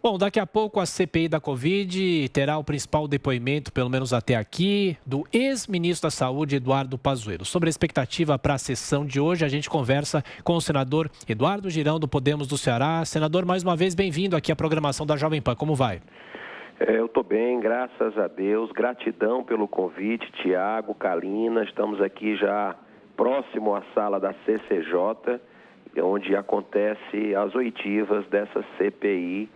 Bom, daqui a pouco a CPI da Covid terá o principal depoimento, pelo menos até aqui, do ex-ministro da Saúde, Eduardo Pazuello. Sobre a expectativa para a sessão de hoje, a gente conversa com o senador Eduardo Girão, do Podemos do Ceará. Senador, mais uma vez, bem-vindo aqui à programação da Jovem Pan. Como vai? Eu estou bem, graças a Deus. Gratidão pelo convite, Tiago, Kalina. Estamos aqui já próximo à sala da CCJ, onde acontece as oitivas dessa CPI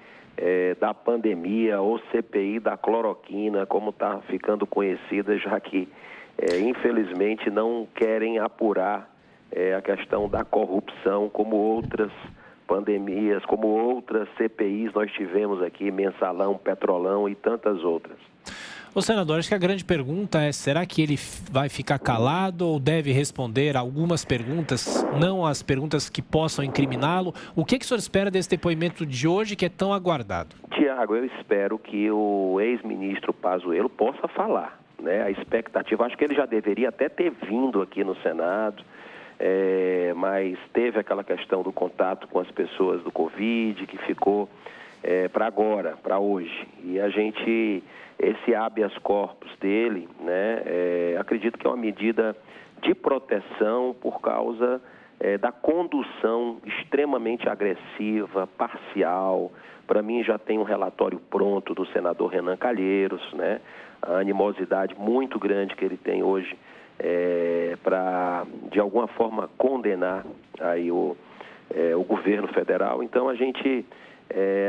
da pandemia, ou CPI da cloroquina, como está ficando conhecida, já que, infelizmente, não querem apurar a questão da corrupção, como outras pandemias, como outras CPIs nós tivemos aqui, Mensalão, Petrolão e tantas outras. Ô senador, acho que a grande pergunta é, será que ele vai ficar calado ou deve responder algumas perguntas, não as perguntas que possam incriminá-lo? O que o senhor espera desse depoimento de hoje que é tão aguardado? Tiago, eu espero que o ex-ministro Pazuello possa falar, né? A expectativa, acho que ele já deveria até ter vindo aqui no Senado, mas teve aquela questão do contato com as pessoas do Covid, que ficou para agora, para hoje. E a gente, esse habeas corpus dele, né, acredito que é uma medida de proteção por causa da condução extremamente agressiva, parcial. Para mim já tem um relatório pronto do senador Renan Calheiros, né, a animosidade muito grande que ele tem hoje para, de alguma forma, condenar aí o governo federal. Então, a gente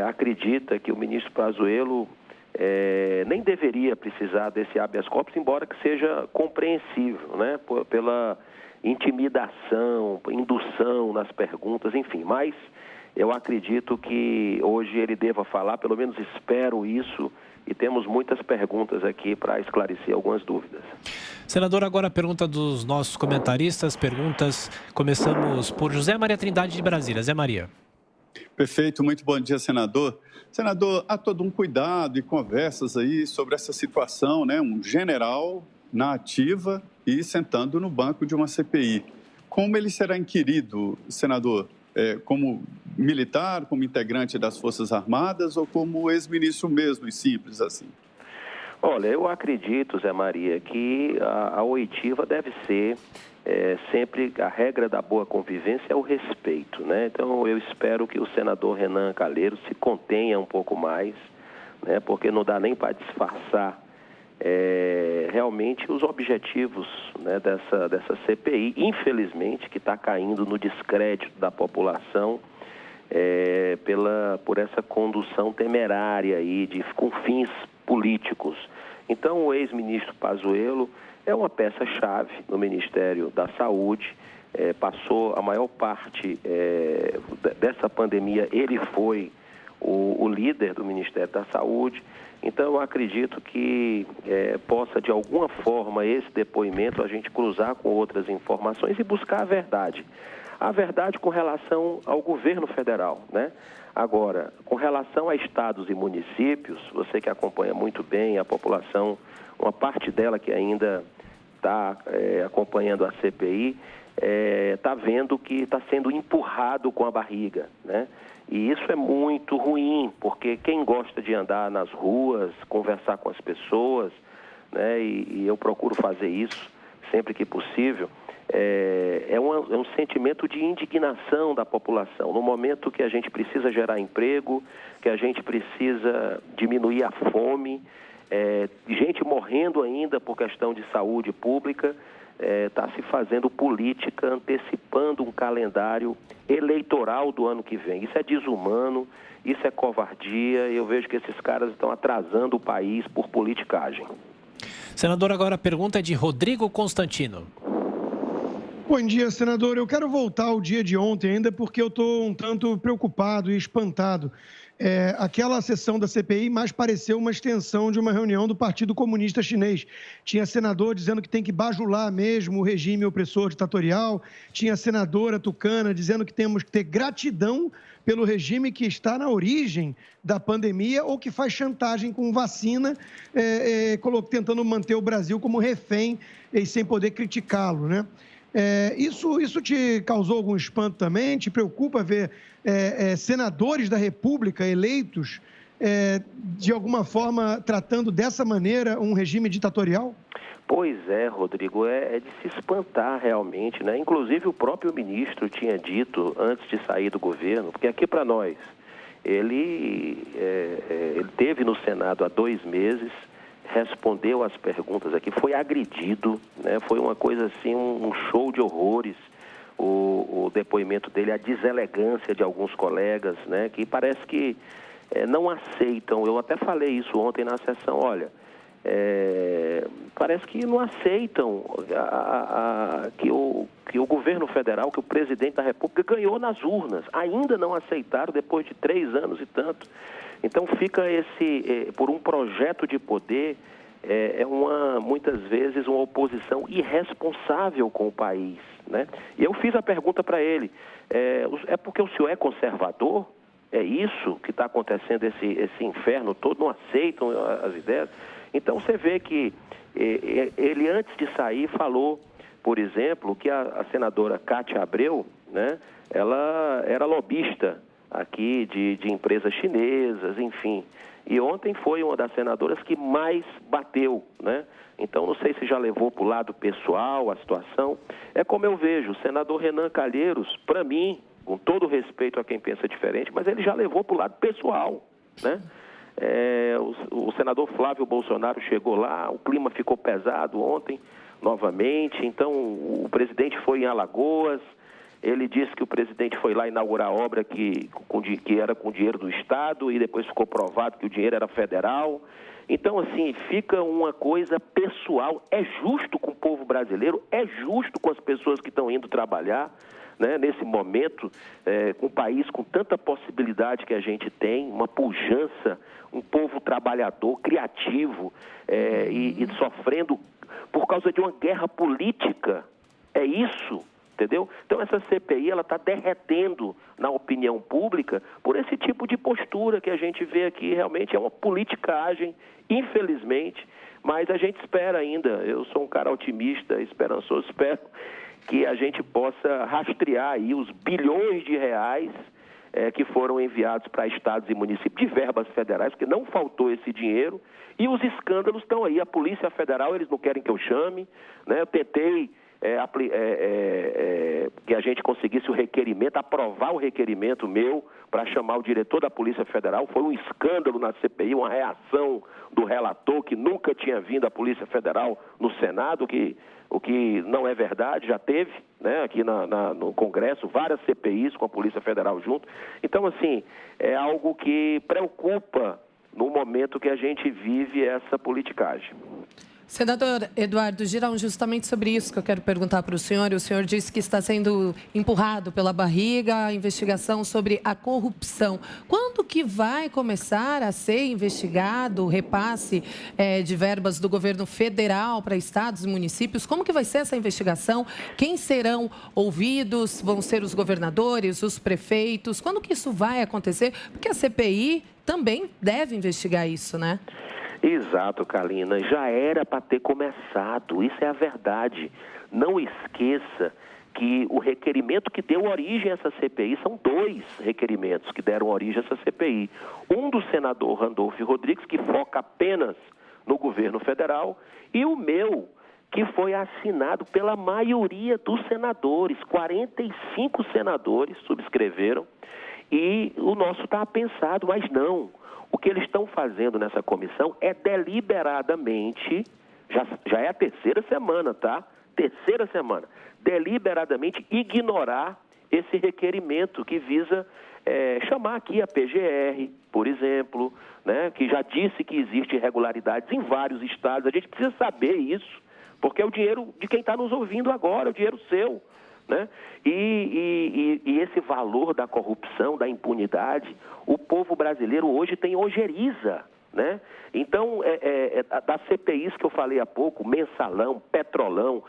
acredita que o ministro Pazuello nem deveria precisar desse habeas corpus, embora que seja compreensível, né, pela intimidação, indução nas perguntas, enfim. Mas eu acredito que hoje ele deva falar, pelo menos espero isso, e temos muitas perguntas aqui para esclarecer algumas dúvidas. Senador, agora a pergunta dos nossos comentaristas, começamos por José Maria Trindade de Brasília. Zé Maria. Perfeito, muito bom dia, senador. Senador, há todo um cuidado e conversas aí sobre essa situação, né? Um general na ativa e sentando no banco de uma CPI. Como ele será inquirido, senador? Como militar, como integrante das Forças Armadas ou como ex-ministro mesmo, e simples assim? Olha, eu acredito, Zé Maria, que a oitiva deve ser sempre a regra da boa convivência é o respeito, né? Então eu espero que o senador Renan Calheiros se contenha um pouco mais, né? Porque não dá nem para disfarçar realmente os objetivos, né, dessa CPI, infelizmente, que está caindo no descrédito da população por essa condução temerária aí com fins políticos. Então, o ex-ministro Pazuello é uma peça-chave no Ministério da Saúde, passou a maior parte dessa pandemia, ele foi o líder do Ministério da Saúde. Então, eu acredito que possa, de alguma forma, esse depoimento, a gente cruzar com outras informações e buscar a verdade. A verdade com relação ao governo federal, né? Agora, com relação a estados e municípios, você que acompanha muito bem a população, uma parte dela que ainda está acompanhando a CPI, está vendo que está sendo empurrado com a barriga, né? E isso é muito ruim, porque quem gosta de andar nas ruas, conversar com as pessoas, né, e eu procuro fazer isso sempre que possível, é um sentimento de indignação da população. No momento que a gente precisa gerar emprego, que a gente precisa diminuir a fome, gente morrendo ainda por questão de saúde pública, está se fazendo política antecipando um calendário eleitoral do ano que vem. Isso é desumano, isso é covardia, e eu vejo que esses caras estão atrasando o país por politicagem. Senador, agora a pergunta é de Rodrigo Constantino. Bom dia, senador. Eu quero voltar ao dia de ontem ainda porque eu estou um tanto preocupado e espantado. Aquela sessão da CPI mais pareceu uma extensão de uma reunião do Partido Comunista Chinês. Tinha senador dizendo que tem que bajular mesmo o regime opressor ditatorial, tinha senadora tucana dizendo que temos que ter gratidão pelo regime que está na origem da pandemia ou que faz chantagem com vacina, tentando manter o Brasil como refém e sem poder criticá-lo, né? Isso te causou algum espanto também? Te preocupa ver senadores da República eleitos de alguma forma, tratando dessa maneira um regime ditatorial? Pois é, Rodrigo, é de se espantar realmente, né? Inclusive o próprio ministro tinha dito antes de sair do governo, porque aqui para nós, ele esteve no Senado há 2 meses, respondeu às perguntas aqui, foi agredido, né? Foi uma coisa assim, um show de horrores, o depoimento dele, a deselegância de alguns colegas, né? Que parece que não aceitam, eu até falei isso ontem na sessão, olha, parece que não aceitam que o governo federal, que o presidente da República ganhou nas urnas. Ainda não aceitaram depois de 3 anos e tanto. Então fica por um projeto de poder, muitas vezes uma oposição irresponsável com o país, né? E eu fiz a pergunta para ele, é porque o senhor é conservador? É isso que está acontecendo, esse inferno todo, não aceitam as ideias? Então, você vê que ele, antes de sair, falou, por exemplo, que a senadora Cátia Abreu, né, ela era lobista aqui de empresas chinesas, enfim. E ontem foi uma das senadoras que mais bateu, né? Então, não sei se já levou para o lado pessoal a situação. É como eu vejo, o senador Renan Calheiros, para mim, com todo respeito a quem pensa diferente, mas ele já levou para o lado pessoal, né? O senador Flávio Bolsonaro chegou lá, o clima ficou pesado ontem, novamente. Então, o presidente foi em Alagoas, ele disse que o presidente foi lá inaugurar a obra que era com dinheiro do Estado e depois ficou provado que o dinheiro era federal. Então, assim, fica uma coisa pessoal. É justo com o povo brasileiro, é justo com as pessoas que estão indo trabalhar, né, nesse momento, com um país com tanta possibilidade que a gente tem, uma pujança, um povo trabalhador, criativo, e sofrendo por causa de uma guerra política. É isso, entendeu? Então essa CPI, ela está derretendo na opinião pública por esse tipo de postura que a gente vê aqui. Realmente é uma politicagem, infelizmente, mas a gente espera ainda. Eu sou um cara otimista, esperançoso, espero que a gente possa rastrear aí os bilhões de reais que foram enviados para estados e municípios de verbas federais, porque não faltou esse dinheiro, e os escândalos estão aí. A Polícia Federal, eles não querem que eu chame, né? Eu tentei que a gente conseguisse o requerimento, aprovar o requerimento meu para chamar o diretor da Polícia Federal. Foi um escândalo na CPI, uma reação do relator que nunca tinha vindo à Polícia Federal no Senado, o que não é verdade, já teve, né, aqui no Congresso, várias CPIs com a Polícia Federal junto. Então, assim, é algo que preocupa no momento que a gente vive essa politicagem. Senador Eduardo Girão, justamente sobre isso que eu quero perguntar para o senhor. O senhor disse que está sendo empurrado pela barriga a investigação sobre a corrupção. Quando que vai começar a ser investigado o repasse de verbas do governo federal para estados e municípios? Como que vai ser essa investigação? Quem serão ouvidos? Vão ser os governadores, os prefeitos? Quando que isso vai acontecer? Porque a CPI também deve investigar isso, né? Exato, Kalina. Já era para ter começado. Isso é a verdade. Não esqueça que o requerimento que deu origem a essa CPI, são 2 requerimentos que deram origem a essa CPI. Um do senador Randolfo Rodrigues, que foca apenas no governo federal, e o meu, que foi assinado pela maioria dos senadores. 45 senadores subscreveram, e o nosso está pensado, mas não. O que eles estão fazendo nessa comissão é deliberadamente, já é a 3ª semana, tá? 3ª semana, deliberadamente ignorar esse requerimento que visa chamar aqui a PGR, por exemplo, né, que já disse que existe irregularidades em vários estados. A gente precisa saber isso, porque é o dinheiro de quem está nos ouvindo agora, é o dinheiro seu, né? E esse valor da corrupção, da impunidade, o povo brasileiro hoje tem ojeriza, né? Então, das CPIs que eu falei há pouco, Mensalão, Petrolão,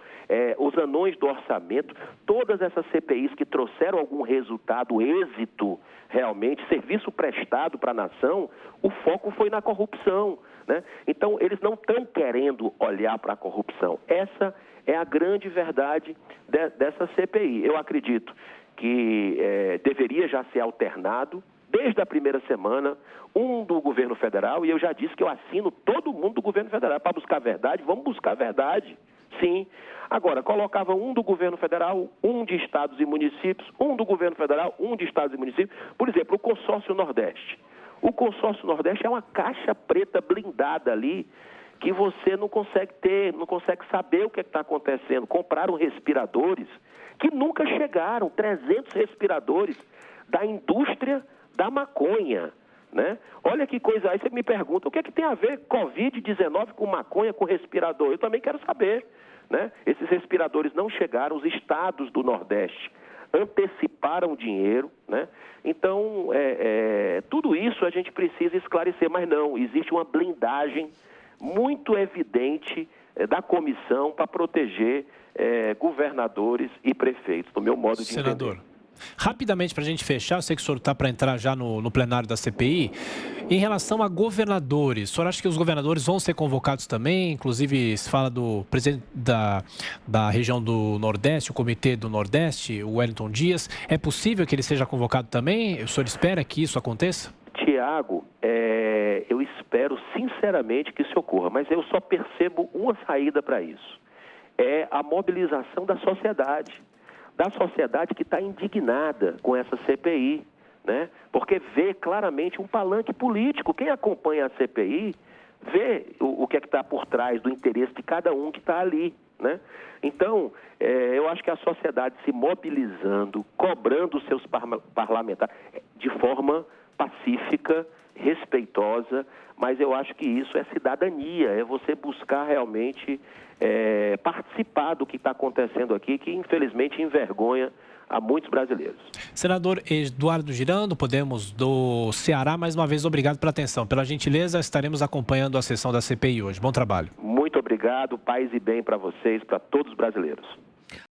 os anões do orçamento, todas essas CPIs que trouxeram algum resultado, êxito, realmente, serviço prestado para a nação, o foco foi na corrupção, né? Então, eles não estão querendo olhar para a corrupção. Essa é a grande verdade dessa CPI. Eu acredito que deveria já ser alternado, desde a primeira semana, um do governo federal, e eu já disse que eu assino todo mundo do governo federal. Para buscar a verdade, vamos buscar a verdade. Sim. Agora, colocava um do governo federal, um de estados e municípios, um do governo federal, um de estados e municípios. Por exemplo, o consórcio Nordeste. O consórcio Nordeste é uma caixa preta blindada ali que você não consegue ter, não consegue saber o que está acontecendo. Compraram respiradores que nunca chegaram, 300 respiradores da indústria da maconha, né? Olha que coisa, aí você me pergunta, o que é que tem a ver Covid-19 com maconha, com respirador? Eu também quero saber, né? Esses respiradores não chegaram, os estados do Nordeste anteciparam o dinheiro, né? Então, tudo isso a gente precisa esclarecer, mas não, existe uma blindagem muito evidente da comissão para proteger governadores e prefeitos, no meu modo de Senador, entender. rapidamente para a gente fechar, eu sei que o senhor está para entrar já no plenário da CPI, em relação a governadores, o senhor acha que os governadores vão ser convocados também? Inclusive, se fala do presidente da região do Nordeste, o Comitê do Nordeste, o Wellington Dias, é possível que ele seja convocado também? O senhor espera que isso aconteça? Tiago, eu espero sinceramente que isso ocorra, mas eu só percebo uma saída para isso. É a mobilização da sociedade que está indignada com essa CPI, né? Porque vê claramente um palanque político. Quem acompanha a CPI vê o que é que está por trás do interesse de cada um que está ali, né? Então, eu acho que a sociedade se mobilizando, cobrando os seus parlamentares de forma pacífica, respeitosa, mas eu acho que isso é cidadania, é você buscar realmente participar do que está acontecendo aqui, que infelizmente envergonha a muitos brasileiros. Senador Eduardo Girando, Podemos do Ceará, mais uma vez obrigado pela atenção. Pela gentileza, estaremos acompanhando a sessão da CPI hoje. Bom trabalho. Muito obrigado, paz e bem para vocês, para todos os brasileiros.